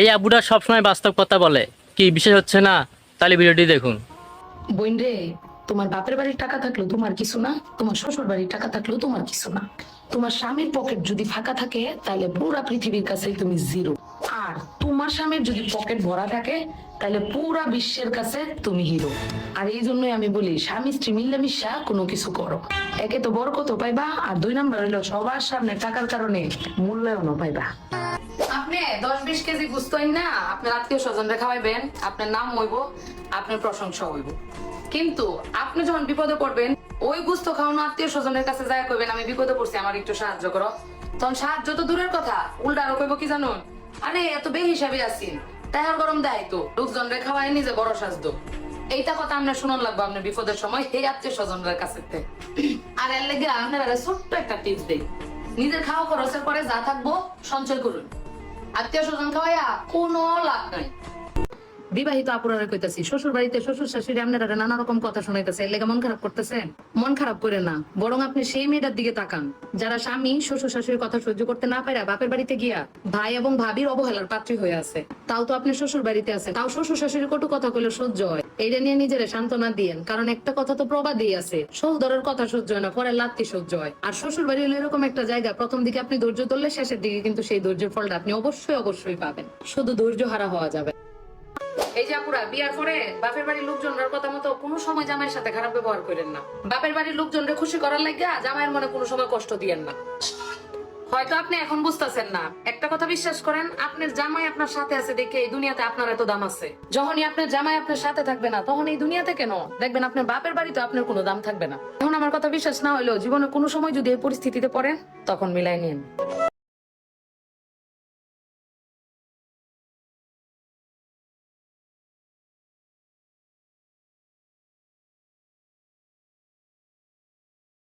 এই আবুটা সবসময় বাস্তব কথা বলে, কি বিশেষ হচ্ছে না? তাহলে ভিডিওটি দেখুন। বোন রে, তোমার বাপের বাড়ির টাকা থাকলেও তোমার কিছু না, তোমার শ্বশুর বাড়ির টাকা থাকলেও তোমার কিছু না। তোমার স্বামীর পকেট যদি ফাঁকা থাকে তাহলে পুরা পৃথিবীর কাছে তুমি জিরো। আর তোমার স্বামীর যদি পকেট ভরা থাকে তাহলে পুরা বিশ্বের কাছে তুমি হিরো। আর এই জন্যই আমি বলি, স্বামী স্ত্রী মিলেমিশা কোনো কিছু করো। একে তো বরকত পাইবা, আর 2 নাম্বার হলো সবার সামনে টাকার কারণে মূল্যায়নও পাইবা। আপনি 10-20 কেজি গুস্ত না আপনার আত্মীয় স্বজনরা খাওয়াইবেন, আপনার নাম হইব, আপনার প্রশংসা হইব। কিন্তু আপনি যখন বিপদে পড়বেন, ওই গুস্ত খাওয়ানো আত্মীয় স্বজনের কাছে যায় কইবেন আমি বিপদে পড়ছি, আমার একটু সাহায্য করো। তখন সাহায্য তো দূরের কথা, উল্টা আরো কইব কি জানুন, আরে এত বেহিসাবি আছেন, তাহার গরম দেয় তো লোকজনরে খাওয়াই নিজে বড় সাজতো। এইটা কথা আমরা শুনুন লাগবো আপনার বিপদের সময় এই আত্মীয় স্বজনদের কাছে। আর এর লেগে আপনারা ছোট্ট একটা টিপস দেই, নিজের খাওয়া খরচের পরে যা থাকবো সঞ্চয় করুন। আত্মীয় স্বজন খাওয়াইয়া কোনো লাভ নাই। বিবাহিত আপুরারে কইতাছি, শ্বশুর বাড়িতে শ্বশুর শাশুড়ি আপনারা নানা রকম কথা শোনাইতেছে, এর লেগে মন খারাপ করতেছেন। মন খারাপ করে না, বরং আপনি সেই মেয়েটার দিকে তাকান যারা স্বামী শ্বশুর শাশুড়ির কথা সহ্য করতে না পারে বাপের বাড়িতে গিয়া ভাই এবং ভাবির অবহেলার পাত্রী হয়ে আছে। তাও তো আপনি শ্বশুর বাড়িতে আছে, তাও শ্বশুর শাশুড়ির কটু কথা কইলে সহ্য হয়। এইটা নিয়ে নিজেরে সান্ত্বনা দিয়েন, কারণ একটা কথা তো প্রবাদই আছে, সৌদরের কথা সহ্য হয় না, পরের লাত্তি সহ্য হয়। আর শ্বশুর বাড়ি হলো এরকম একটা জায়গা, প্রথম দিকে আপনি ধৈর্য ধরলে শেষের দিকে কিন্তু সেই ধৈর্যের ফলটা আপনি অবশ্যই পাবেন, শুধু ধৈর্য হারা হওয়া যাবে। এই যে আপুরা, বিয়ার পরে বাপের বাড়ির লোকজনের কথা মতো কোনো সময় জামাইয়ের সাথে খারাপ ব্যবহার করেন না। বাপের বাড়ির লোকজনকে খুশি করার লাগিয়া জামাইয়ের মনে কোনো সময় কষ্ট দিয়েন না। হয়তো আপনি এখন বুঝতেছেন না, একটা কথা বিশ্বাস করেন, আপনার জামাই আপনার সাথে আছে দেখে এই দুনিয়াতে আপনার এত দাম আছে। যখনই আপনার জামাই আপনার সাথে থাকবে না, তখন এই দুনিয়াতে কেন দেখবেন আপনার বাপের বাড়িতে আপনার কোনো দাম থাকবে না। এখন আমার কথা বিশ্বাস না হইলেও জীবনে কোনো সময় যদি এই পরিস্থিতিতে পড়েন, তখন মিলাই নিন।